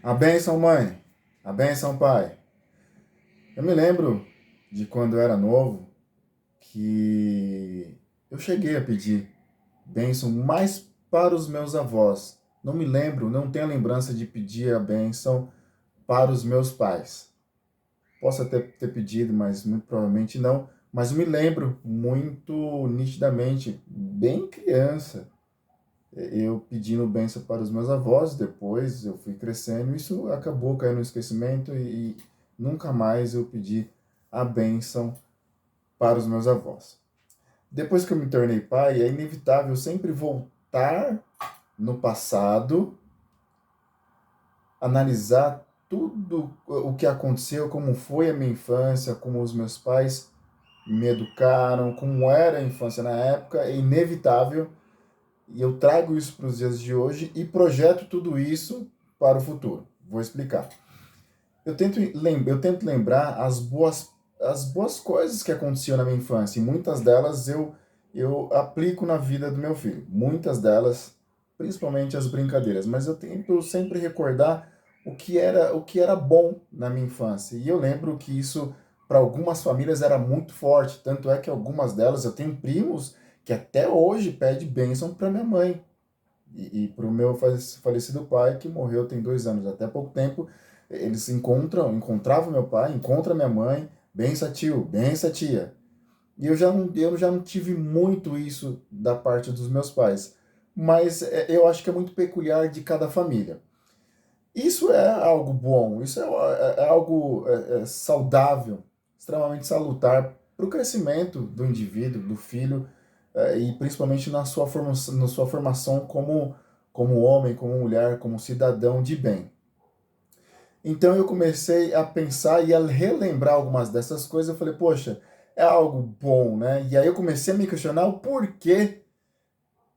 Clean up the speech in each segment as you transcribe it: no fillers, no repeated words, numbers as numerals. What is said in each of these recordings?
A bênção, mãe. A bênção, pai. Eu me lembro de quando eu era novo que eu cheguei a pedir bênção mais para os meus avós. Não me lembro, não tenho a lembrança de pedir a bênção para os meus pais. Posso até ter pedido, mas muito provavelmente não. Mas eu me lembro muito nitidamente, bem criança, eu pedindo bênção para os meus avós. Depois eu fui crescendo, isso acabou caindo no esquecimento e nunca mais eu pedi a bênção para os meus avós. Depois que eu me tornei pai, é inevitável sempre voltar no passado, analisar tudo o que aconteceu, como foi a minha infância, como os meus pais me educaram, como era a infância na época. É inevitável, e eu trago isso para os dias de hoje e projeto tudo isso para o futuro. Vou explicar. Eu tento lembrar as boas coisas que aconteciam na minha infância, e muitas delas eu aplico na vida do meu filho. Muitas delas, principalmente as brincadeiras, mas eu tento sempre recordar o que era bom na minha infância. E eu lembro que isso para algumas famílias era muito forte, tanto é que algumas delas eu tenho primos que até hoje pede bênção para minha mãe e para o meu falecido pai, que morreu tem 2 anos. Até pouco tempo, eles encontravam meu pai, encontra minha mãe, bença tio, bença tia. E eu já não tive muito isso da parte dos meus pais. Mas eu acho que é muito peculiar de cada família. Isso é algo bom, isso é algo saudável, extremamente salutar para o crescimento do indivíduo, do filho, e principalmente na sua formação como homem, como mulher, como cidadão de bem. Então eu comecei a pensar e a relembrar algumas dessas coisas. Eu falei, poxa, é algo bom, né? E aí eu comecei a me questionar o porquê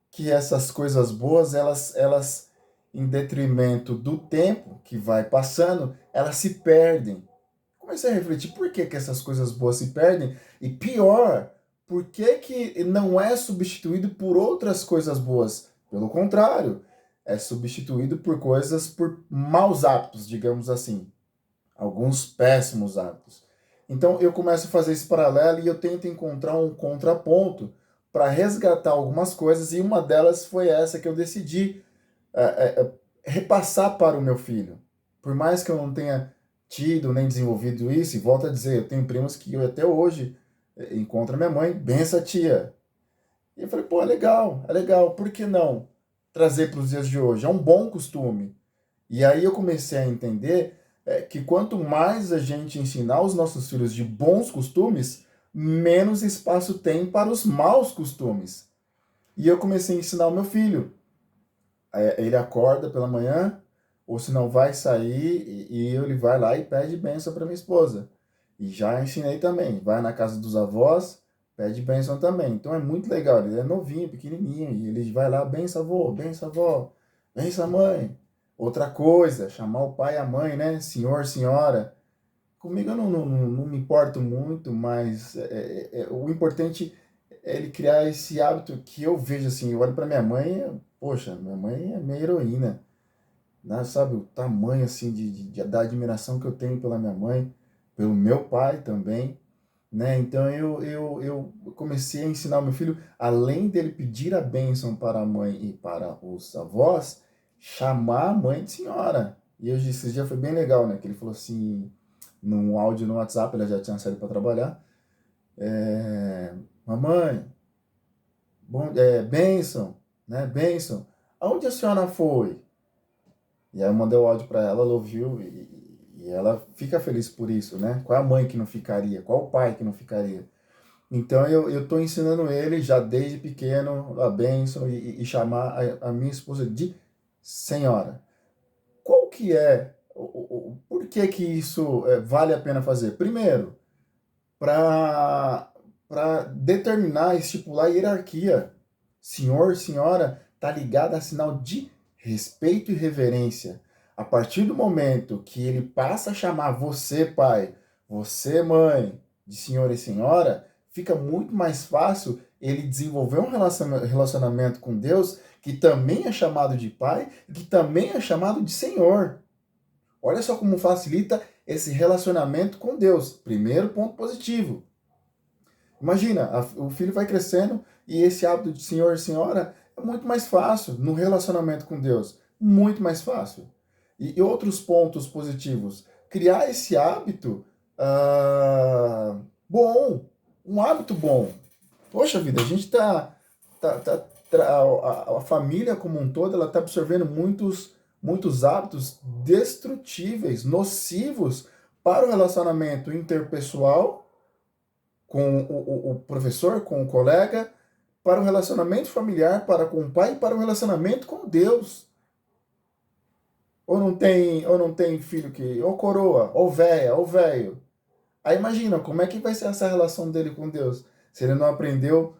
que essas coisas boas, elas em detrimento do tempo que vai passando, elas se perdem. Comecei a refletir por que essas coisas boas se perdem, e pior, por que não é substituído por outras coisas boas? Pelo contrário, é substituído por maus hábitos, digamos assim, alguns péssimos hábitos. Então eu começo a fazer esse paralelo e eu tento encontrar um contraponto para resgatar algumas coisas, e uma delas foi essa que eu decidi é, é, é, repassar para o meu filho. Por mais que eu não tenha tido nem desenvolvido isso, e volto a dizer, eu tenho primos que eu até hoje encontro a minha mãe, bença tia. E eu falei, pô, é legal, por que não trazer para os dias de hoje? É um bom costume. E aí eu comecei a entender que quanto mais a gente ensinar os nossos filhos de bons costumes, menos espaço tem para os maus costumes. E eu comecei a ensinar o meu filho. Ele acorda pela manhã, ou se não vai sair, e ele vai lá e pede bênção para minha esposa. E já ensinei também, vai na casa dos avós, pede bênção também. Então é muito legal, ele é novinho, pequenininho, e ele vai lá, benção avô, benção avó, benção mãe. Outra coisa, chamar o pai e a mãe, né? Senhor, senhora. Comigo eu não me importo muito, mas o importante é ele criar esse hábito que eu vejo assim. Eu olho para minha mãe, poxa, minha mãe é minha heroína, né? Sabe o tamanho assim da admiração que eu tenho pela minha mãe, pelo meu pai também, né? Então eu comecei a ensinar o meu filho, além dele pedir a bênção para a mãe e para os avós, chamar a mãe de senhora. E hoje esse dia foi bem legal, né? Que ele falou assim, num áudio no WhatsApp, ela já tinha saído para trabalhar. Mamãe, bênção, né? Bênção. Aonde a senhora foi? E aí eu mandei o áudio para ela, ela ouviu e ela fica feliz por isso, né? Qual é a mãe que não ficaria? Qual o pai que não ficaria? Então eu tô ensinando ele já desde pequeno a bênção e chamar a minha esposa de senhora. Qual que é, por que que isso vale a pena fazer? Primeiro, para determinar, estipular a hierarquia. Senhor, senhora, tá ligado a sinal de respeito e reverência. A partir do momento que ele passa a chamar você, pai, você, mãe, de senhor e senhora, fica muito mais fácil ele desenvolver um relacionamento com Deus, que também é chamado de pai e que também é chamado de senhor. Olha só como facilita esse relacionamento com Deus. Primeiro ponto positivo. Imagina, o filho vai crescendo e esse hábito de senhor e senhora é muito mais fácil no relacionamento com Deus. Muito mais fácil. E outros pontos positivos. Criar esse hábito bom. Um hábito bom. Poxa vida, a gente a família como um todo, ela está absorvendo muitos hábitos destrutíveis, nocivos para o relacionamento interpessoal com o professor, com o colega, para o relacionamento familiar, para com o pai e para o relacionamento com Deus. Ou não tem filho que, ou coroa, ou véia, ou velho. Aí imagina, como é que vai ser essa relação dele com Deus? Se ele não aprendeu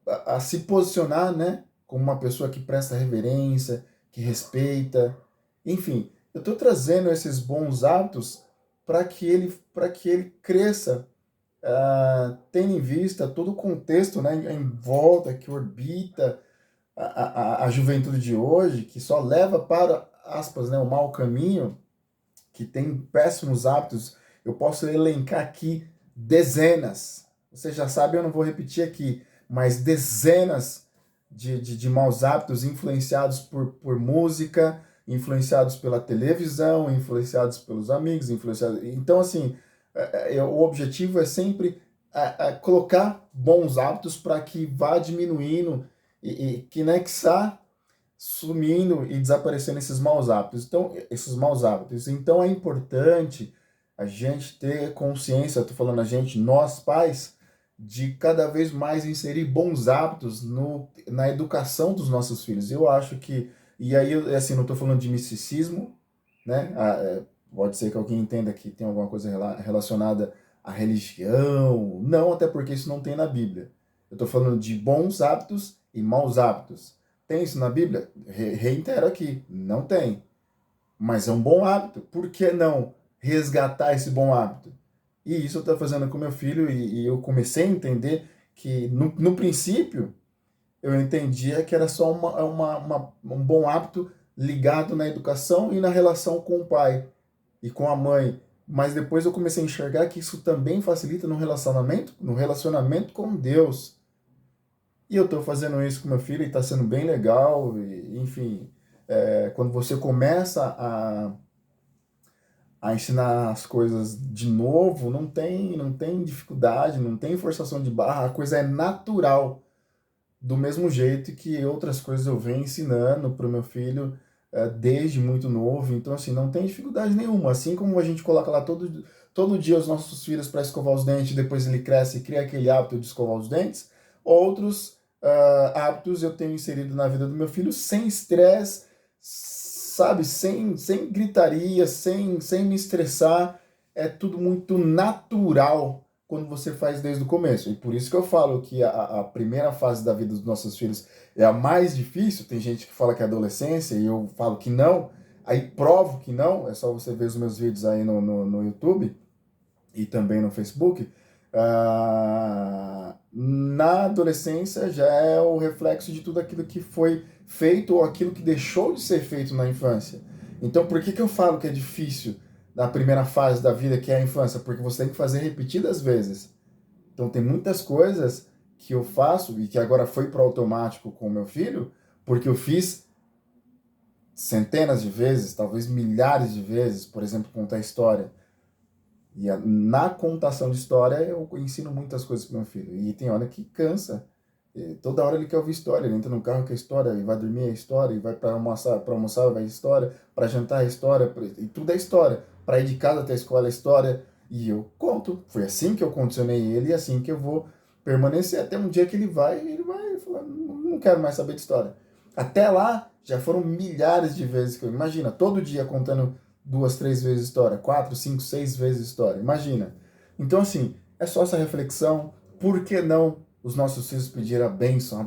a se posicionar, né? Como uma pessoa que presta reverência, que respeita. Enfim, eu estou trazendo esses bons hábitos para que ele cresça, tendo em vista todo o contexto, né, em volta, que orbita a juventude de hoje, que só leva para, aspas, né, o mau caminho, que tem péssimos hábitos. Eu posso elencar aqui dezenas. Você já sabe, eu não vou repetir aqui, mas dezenas de maus hábitos influenciados por música, influenciados pela televisão, influenciados pelos amigos, influenciados. Então, assim, o objetivo é sempre colocar bons hábitos para que vá diminuindo e que, né, que sumindo e desaparecendo esses maus hábitos. Então, esses maus hábitos. Então, é importante a gente ter consciência, estou falando a gente, nós pais, de cada vez mais inserir bons hábitos na educação dos nossos filhos. Eu acho que, e aí, assim, não estou falando de misticismo, né? Pode ser que alguém entenda que tem alguma coisa relacionada à religião. Não, até porque isso não tem na Bíblia. Eu estou falando de bons hábitos e maus hábitos. Tem isso na Bíblia? Reitero aqui, não tem. Mas é um bom hábito. Por que não resgatar esse bom hábito? E isso eu estou fazendo com meu filho e eu comecei a entender que, no princípio, eu entendia que era só um bom hábito ligado na educação e na relação com o pai e com a mãe. Mas depois eu comecei a enxergar que isso também facilita no relacionamento com Deus. E eu estou fazendo isso com meu filho e está sendo bem legal. E, enfim, quando você começa a ensinar as coisas de novo, não tem dificuldade, não tem forçação de barra, a coisa é natural, do mesmo jeito que outras coisas eu venho ensinando para o meu filho desde muito novo. Então, assim, não tem dificuldade nenhuma. Assim como a gente coloca lá todo dia os nossos filhos para escovar os dentes, depois ele cresce e cria aquele hábito de escovar os dentes, outros hábitos eu tenho inserido na vida do meu filho sem estresse, sabe? Sem gritaria, sem me estressar. É tudo muito natural quando você faz desde o começo. E por isso que eu falo que a primeira fase da vida dos nossos filhos é a mais difícil. Tem gente que fala que é a adolescência e eu falo que não. Aí provo que não. É só você ver os meus vídeos aí no YouTube e também no Facebook. Na adolescência já é o reflexo de tudo aquilo que foi feito ou aquilo que deixou de ser feito na infância. Então, por que eu falo que é difícil na primeira fase da vida, que é a infância? Porque você tem que fazer repetidas vezes. Então, tem muitas coisas que eu faço e que agora foi para automático com o meu filho, porque eu fiz centenas de vezes, talvez milhares de vezes, por exemplo, contar história. E na contação de história eu ensino muitas coisas para meu filho. E tem hora que cansa. E toda hora ele quer ouvir história. Ele entra no carro com a história, e vai dormir a história, e vai para almoçar vai a história, para jantar a história, e tudo é história. Para ir de casa até a escola é história. E eu conto. Foi assim que eu condicionei ele e assim que eu vou permanecer até um dia que ele vai falar, não quero mais saber de história. Até lá já foram milhares de vezes que eu imagina, todo dia contando 2, 3 vezes história, 4, 5, 6 vezes história. Imagina. Então, assim, é só essa reflexão. Por que não os nossos filhos pedir a bênção,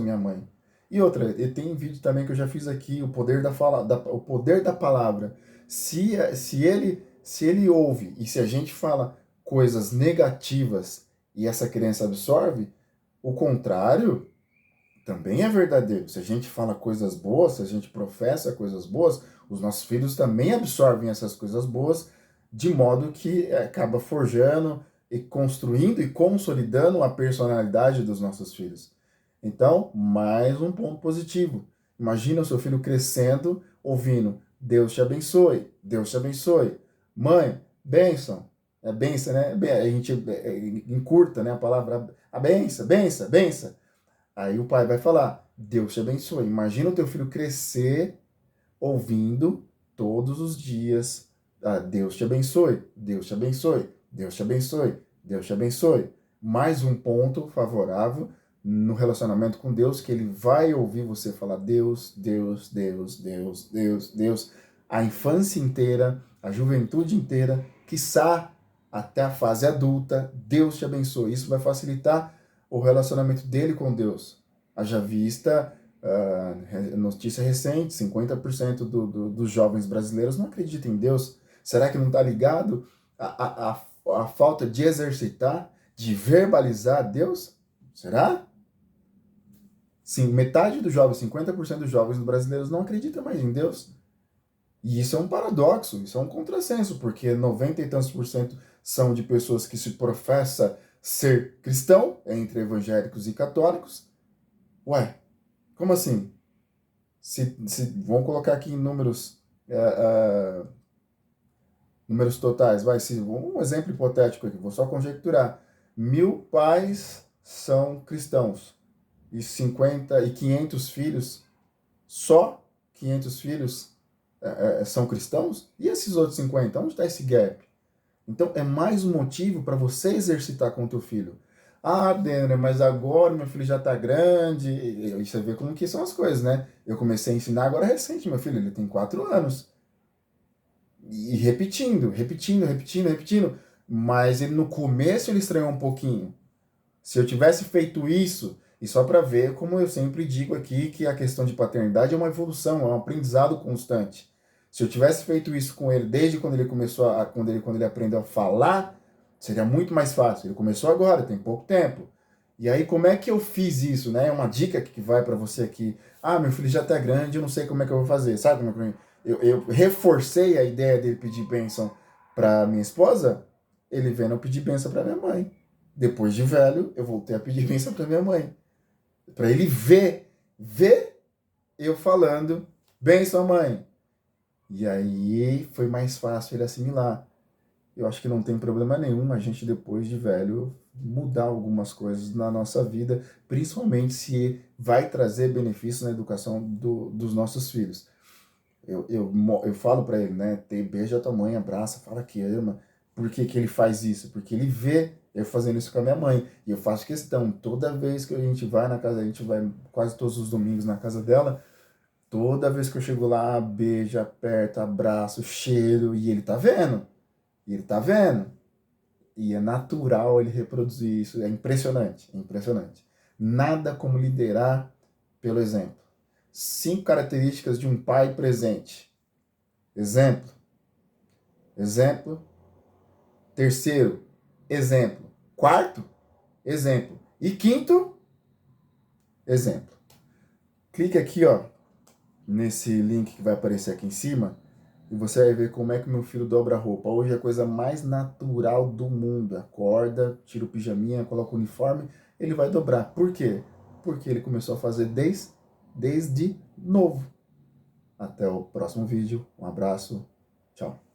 minha mãe? E outra, e tem um vídeo também que eu já fiz aqui, o poder o poder da palavra. Se ele ouve e se a gente fala coisas negativas e essa criança absorve, o contrário também é verdadeiro. Se a gente fala coisas boas, se a gente professa coisas boas, Os nossos filhos também absorvem essas coisas boas, de modo que acaba forjando e construindo e consolidando a personalidade dos nossos filhos. Então, mais um ponto positivo. Imagina o seu filho crescendo, ouvindo Deus te abençoe, Deus te abençoe. Mãe, bênção. É bênção, né? A gente encurta, né, a palavra a benção, benção, benção. Aí o pai vai falar, Deus te abençoe. Imagina o teu filho crescer ouvindo todos os dias, Deus te abençoe, Deus te abençoe, Deus te abençoe, Deus te abençoe. Mais um ponto favorável no relacionamento com Deus, que ele vai ouvir você falar Deus, Deus, Deus, Deus, Deus, Deus, a infância inteira, a juventude inteira, quiçá até a fase adulta, Deus te abençoe. Isso vai facilitar o relacionamento dele com Deus. Haja vista, notícia recente, 50% dos jovens brasileiros não acreditam em Deus. Será que não está ligado à falta de exercitar, de verbalizar Deus? Será? Sim, metade dos jovens, 50% dos jovens brasileiros não acreditam mais em Deus. E isso é um paradoxo, isso é um contrassenso, porque 90 e tantos por cento são de pessoas que se professa ser cristão, entre evangélicos e católicos. Ué, como assim? Vamos colocar aqui em números, números totais, um exemplo hipotético aqui, vou só conjecturar. 1.000 pais são cristãos e 500 filhos, só 500 filhos são cristãos? E esses outros 50? Onde está esse gap? Então, é mais um motivo para você exercitar com o teu filho. Ah, Denner, mas agora meu filho já está grande. E você vê como que são as coisas, né? Eu comecei a ensinar agora recente, meu filho, ele tem 4 anos. E repetindo, repetindo, repetindo, repetindo. Mas ele, no começo ele estranhou um pouquinho. Se eu tivesse feito isso, e só para ver, como eu sempre digo aqui, que a questão de paternidade é uma evolução, é um aprendizado constante. Se eu tivesse feito isso com ele desde quando ele começou quando ele aprendeu a falar, seria muito mais fácil. Ele começou agora, tem pouco tempo. E aí, como é que eu fiz isso, né? É uma dica que vai para você aqui. Ah, meu filho já tá grande, eu não sei como é que eu vou fazer. Sabe como é que eu reforcei a ideia dele pedir bênção para minha esposa? Ele vendo eu pedir bênção para minha mãe. Depois de velho, eu voltei a pedir bênção para minha mãe. Para ele ver eu falando, bênção, mãe. E aí foi mais fácil ele assimilar. Eu acho que não tem problema nenhum a gente, depois de velho, mudar algumas coisas na nossa vida, principalmente se vai trazer benefícios na educação dos nossos filhos. Eu falo para ele, né? Beija a tua mãe, abraça, fala que ama. Por que que ele faz isso? Porque ele vê eu fazendo isso com a minha mãe. E eu faço questão, toda vez que a gente vai na casa, a gente vai quase todos os domingos na casa dela, toda vez que eu chego lá, beijo, aperto, abraço, cheiro, e ele tá vendo. E ele tá vendo. E é natural ele reproduzir isso. É impressionante, é impressionante. Nada como liderar pelo exemplo. 5 características de um pai presente. Exemplo. Exemplo. Terceiro, exemplo. Quarto, exemplo. E quinto, exemplo. Clique aqui, ó, nesse link que vai aparecer aqui em cima e você vai ver como é que meu filho dobra a roupa. Hoje é a coisa mais natural do mundo. Acorda, tira o pijaminha, coloca o uniforme, ele vai dobrar. Por quê? Porque ele começou a fazer desde novo. Até o próximo vídeo. Um abraço. Tchau.